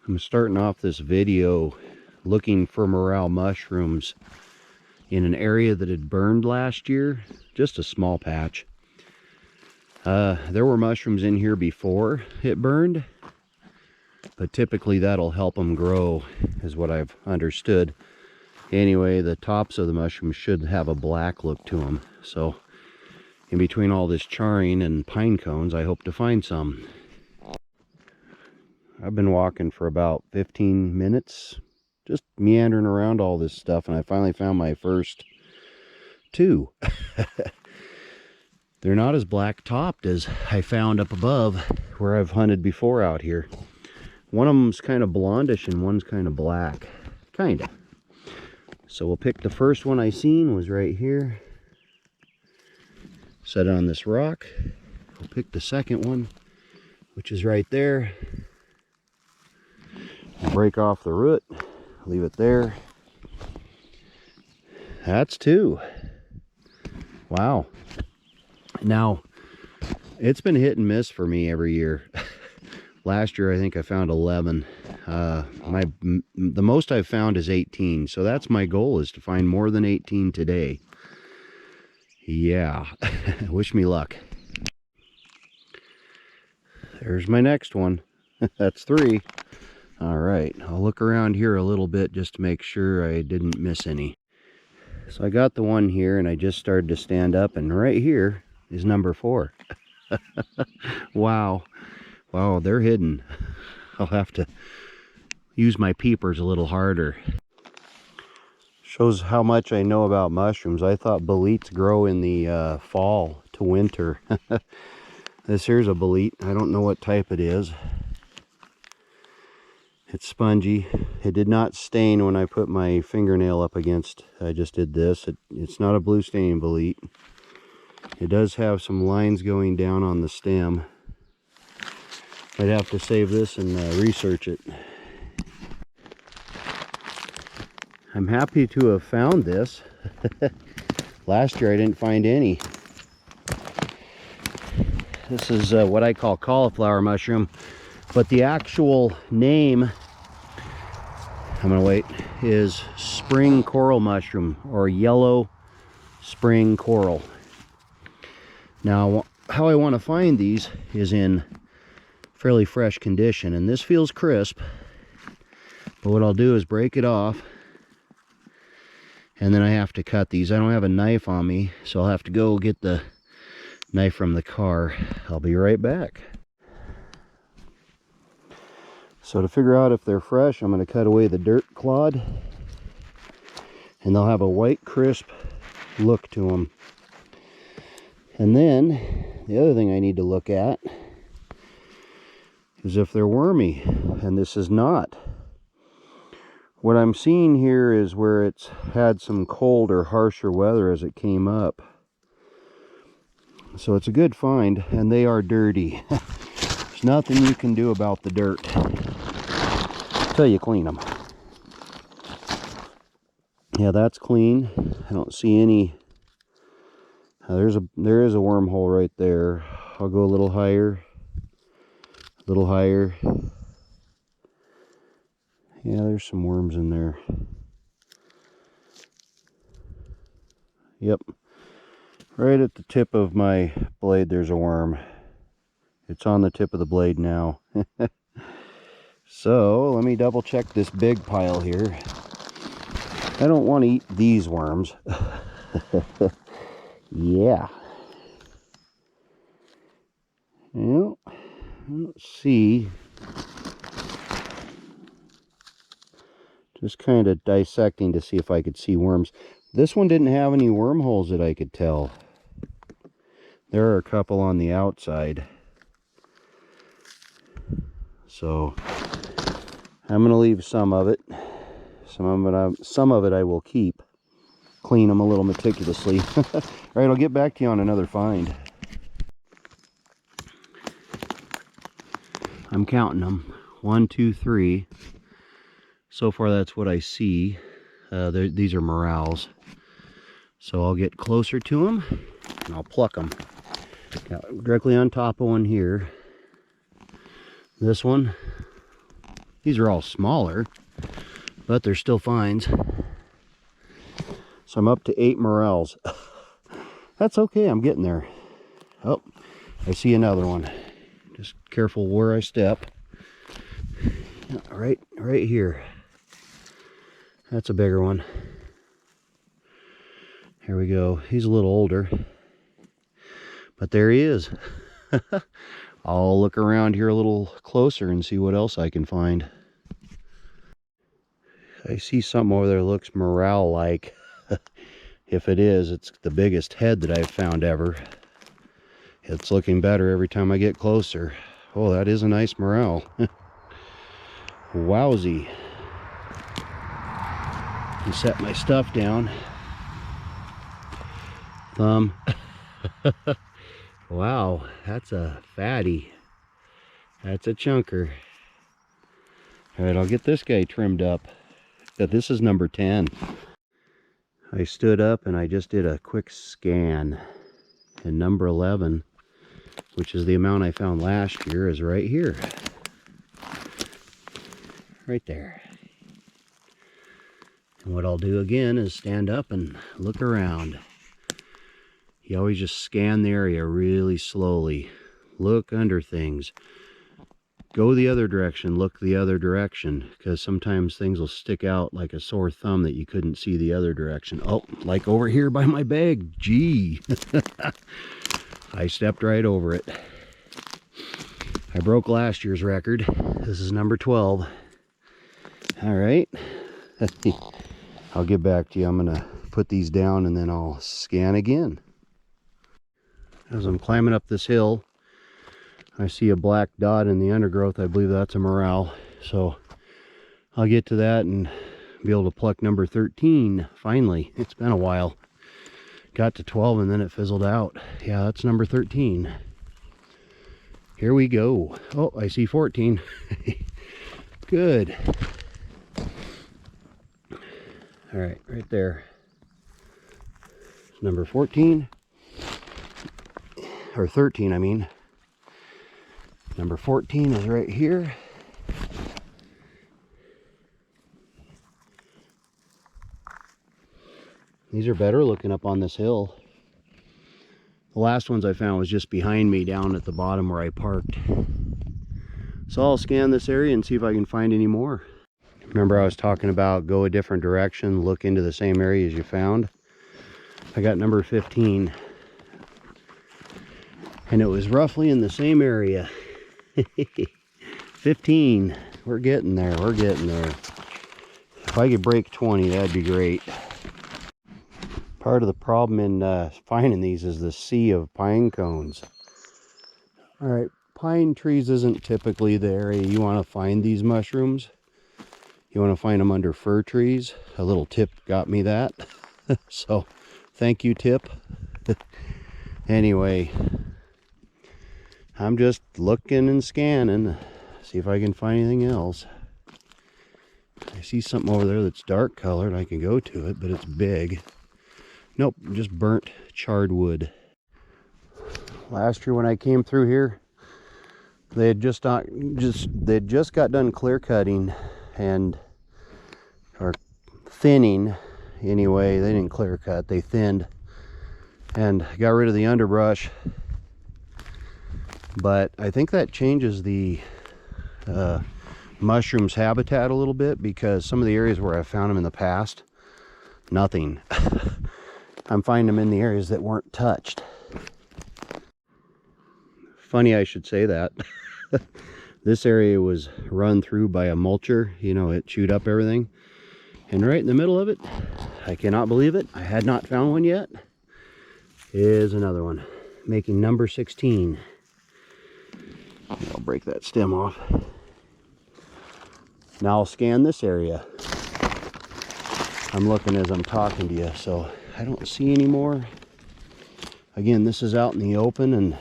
I'm starting off this video looking for morel mushrooms in an area that had burned last year, just a small patch. There were mushrooms in here before it burned, but typically that'll help them grow, is what I've understood. Anyway, the tops of the mushrooms should have a black look to them, so in between all this charring and pine cones, I hope to find some. I've been walking for about 15 minutes, just meandering around all this stuff, and I finally found my first two. They're not as black topped as I found up above where I've hunted before out here. One of them's kind of blondish and one's kind of black. Kinda. So we'll pick the first one I seen, was right here. Set it on this rock. We'll pick the second one, which is right there. Break off the root, leave it there. That's two. Wow. Now, it's been hit and miss for me every year. Last year I think I found 11. The most I've found is 18, so that's my goal, is to find more than 18 today. Yeah. Wish me luck. There's my next one. That's 3. All right, I'll look around here a little bit just to make sure I didn't miss any. So I got the one here, and I just started to stand up, and right here is number 4. Wow. Wow, they're hidden. I'll have to use my peepers a little harder. Shows how much I know about mushrooms. I thought boletes grow in the fall to winter. This here's a bolete. I don't know what type it is. It's spongy. It did not stain when I put my fingernail up against. I just did this. It's not a blue staining bolete. It does have some lines going down on the stem. I'd have to save this and research it. I'm happy to have found this. Last year I didn't find any. This is what I call cauliflower mushroom, but the actual name, I'm gonna wait, is spring coral mushroom, or yellow spring coral. Now, how I want to find these is in fairly fresh condition, and this feels crisp, but what I'll do is break it off, and then I have to cut these. I don't have a knife on me, so I'll have to go get the knife from the car. I'll be right back. So to figure out if they're fresh, I'm going to cut away the dirt clod, and they'll have a white crisp look to them. And then the other thing I need to look at is if they're wormy, and this is not. What I'm seeing here is where it's had some cold or harsher weather as it came up. So it's a good find, and they are dirty. There's nothing you can do about the dirt until you clean them. Yeah, that's clean. I don't see any. There is a wormhole right there. I'll go a little higher. A little higher. Yeah, there's some worms in there. Yep. Right at the tip of my blade, there's a worm. It's on the tip of the blade now. So, let me double check this big pile here. I don't want to eat these worms. Yeah. Well, let's see. Just kind of dissecting to see if I could see worms. This one didn't have any wormholes that I could tell. There are a couple on the outside. So I'm going to leave some of it. Some of it I will keep. Clean them a little meticulously. Alright, I'll get back to you on another find. I'm counting them. 1, 2, 3. So far that's what I see. These are morels. So I'll get closer to them and I'll pluck them. Got directly on top of one here. This one, These are all smaller, but they're still finds. So I'm up to 8 morels. That's okay, I'm getting there. Oh, I see another one. Just careful where I step. Right here. That's a bigger one. Here we go. He's a little older, but there he is. I'll look around here a little closer and see what else I can find. I see something over there that looks morel-like. If it is, it's the biggest head that I've found ever. It's looking better every time I get closer. Oh, that is a nice morel. Wowzy. And set my stuff down. Thumb. Wow, that's a fatty. That's a chunker. All right, I'll get this guy trimmed up. This is number 10. I stood up and I just did a quick scan. And number 11, which is the amount I found last year, is right here. Right there. And what I'll do again is stand up and look around. You always just scan the area really slowly. Look under things. Go the other direction, look the other direction, because sometimes things will stick out like a sore thumb that you couldn't see the other direction. Oh, like over here by my bag. Gee. I stepped right over it. I broke last year's record. This is number 12. All right. I'll get back to you. I'm going to put these down and then I'll scan again. As I'm climbing up this hill, I see a black dot in the undergrowth. I believe that's a morel. So I'll get to that and be able to pluck number 13 finally. It's been a while. Got to 12 and then it fizzled out. Yeah, that's number 13. Here we go. Oh, I see 14. Good. All right, right there. Number 14. Or 13, I mean. Number 14 is right here. These are better looking up on this hill. The last ones I found was just behind me down at the bottom where I parked. So I'll scan this area and see if I can find any more. Remember I was talking about go a different direction, look into the same area as you found? I got number 15. And it was roughly in the same area. 15. We're getting there. We're getting there. If I could break 20, that'd be great. Part of the problem in finding these is the sea of pine cones. All right, pine trees isn't typically the area you want to find these mushrooms. You want to find them under fir trees. A little tip got me that. So, thank you, tip. Anyway, I'm just looking and scanning, see if I can find anything else. I see something over there that's dark colored. I can go to it, but it's big. Nope, just burnt charred wood. Last year when I came through here, they had just got done clear cutting or thinning. Anyway, they didn't clear cut, they thinned and got rid of the underbrush. But I think that changes the mushroom's habitat a little bit, because some of the areas where I found them in the past, nothing. I'm finding them in the areas that weren't touched. Funny I should say that. This area was run through by a mulcher. You know, it chewed up everything. And right in the middle of it, I cannot believe it, I had not found one yet, is another one, making number 16. I'll break that stem off. Now I'll scan this area. I'm looking as I'm talking to you, so I don't see any more. Again, this is out in the open, and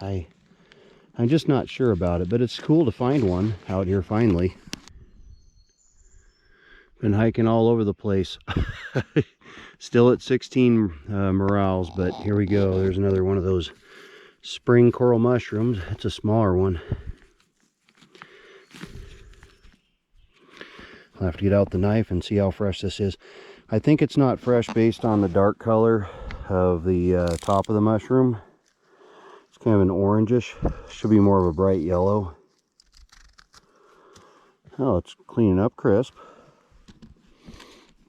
I'm just not sure about it, but it's cool to find one out here finally. Been hiking all over the place. Still at 16 morels, but here we go. There's another one of those spring coral mushrooms. It's a smaller one. I'll have to get out the knife and see how fresh this is. I think it's not fresh based on the dark color of the top of the mushroom. It's kind of an orangish. Should be more of a bright yellow. Oh, it's cleaning up crisp.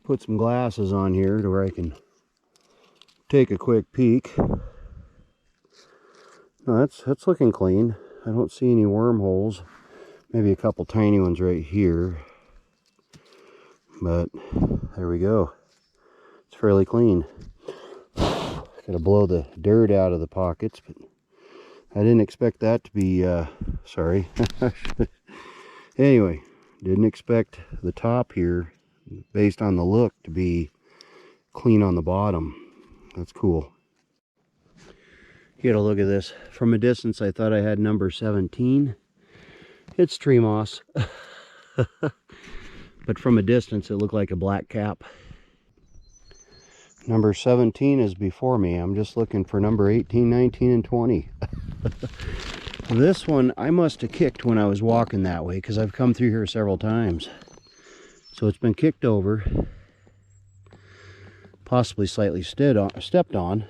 Put some glasses on here to where I can take a quick peek. No, that's looking clean. I don't see any wormholes. Maybe a couple tiny ones right here. But there we go. It's fairly clean. Gotta blow the dirt out of the pockets, but I didn't expect that to be, sorry. Anyway, didn't expect the top here, based on the look, to be clean on the bottom. That's cool. Get a look at this. From a distance, I thought I had number 17. It's tree moss. But from a distance, it looked like a black cap. Number 17 is before me. I'm just looking for number 18, 19, and 20. This one I must have kicked when I was walking that way, because I've come through here several times. So it's been kicked over. Possibly slightly stepped on.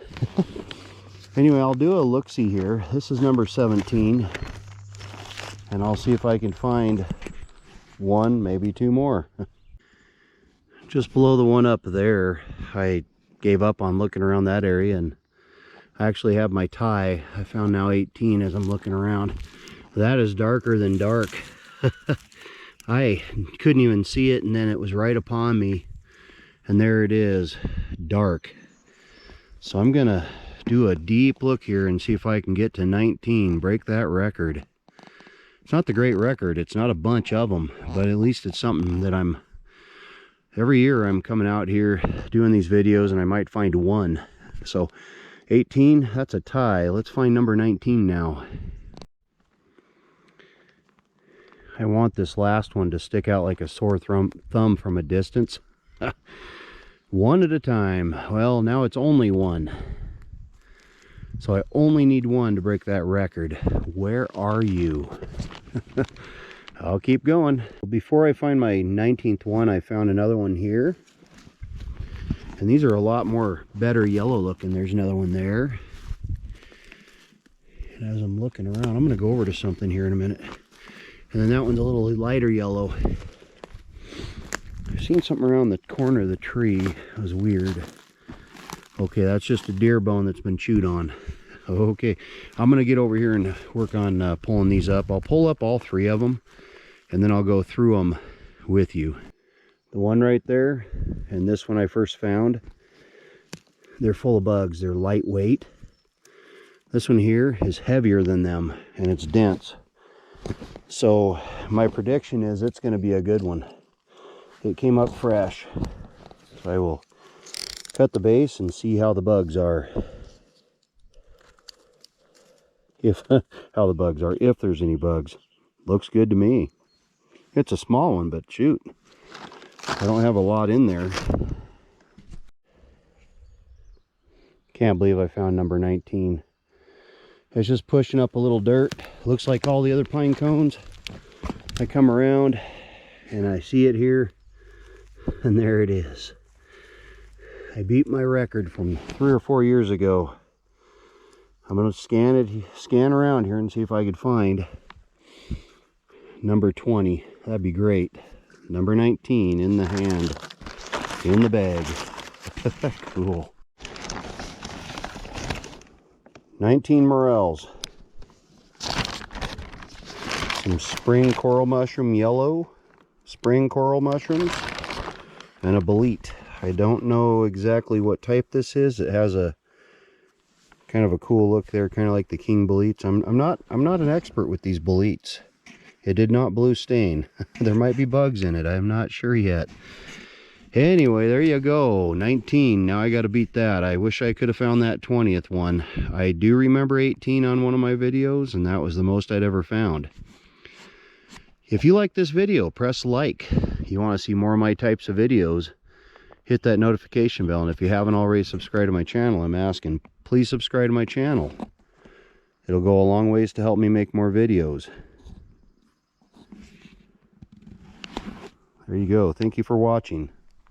Anyway, I'll do a look-see here. This is number 17. And I'll see if I can find one, maybe two more. Just below the one up there, I gave up on looking around that area, and I actually have my tie. I found now 18 as I'm looking around. That is darker than dark. I couldn't even see it, and then it was right upon me, and there it is, dark. So I'm gonna do a deep look here and see if I can get to 19, break that record. It's not the great record, it's not a bunch of them, but at least it's something that every year I'm coming out here doing these videos and I might find one. So 18, that's a tie. Let's find number 19 now. I want this last one to stick out like a sore thumb from a distance. One at a time. Well, now it's only one. So I only need one to break that record. Where are you? I'll keep going. Before I find my 19th one, I found another one here. And these are a lot more better yellow looking. There's another one there. And as I'm looking around, I'm going to go over to something here in a minute. And then that one's a little lighter yellow. I've seen something around the corner of the tree. It was weird. Okay, that's just a deer bone that's been chewed on. Okay, I'm going to get over here and work on pulling these up. I'll pull up all three of them, and then I'll go through them with you. The one right there, and this one I first found, they're full of bugs. They're lightweight. This one here is heavier than them, and it's dense. So my prediction is it's going to be a good one. It came up fresh. So I will cut the base and see how the bugs are. If there's any bugs. Looks good to me. It's a small one, but shoot, I don't have a lot in there. Can't believe I found number 19. It's just pushing up a little dirt. Looks like all the other pine cones. I come around and I see it here, and there it is. I beat my record from 3 or 4 years ago. I'm going to scan around here and see if I could find number 20. That'd be great. Number 19 in the hand, in the bag. Cool. 19 morels. Some spring coral mushroom yellow, spring coral mushrooms, and a bolete. I don't know exactly what type this is. It has a kind of a cool look there, kind of like the king boletes. I'm not an expert with these boletes. It did not blue stain. There might be bugs in it. I'm not sure yet. Anyway, there you go. 19. Now I got to beat that. I wish I could have found that 20th one. I do remember 18 on one of my videos, and that was the most I'd ever found. If you like this video, press like. You want to see more of my types of videos, hit that notification bell. And if you haven't already subscribed to my channel, I'm asking, please subscribe to my channel. It'll go a long ways to help me make more videos. There you go. Thank you for watching.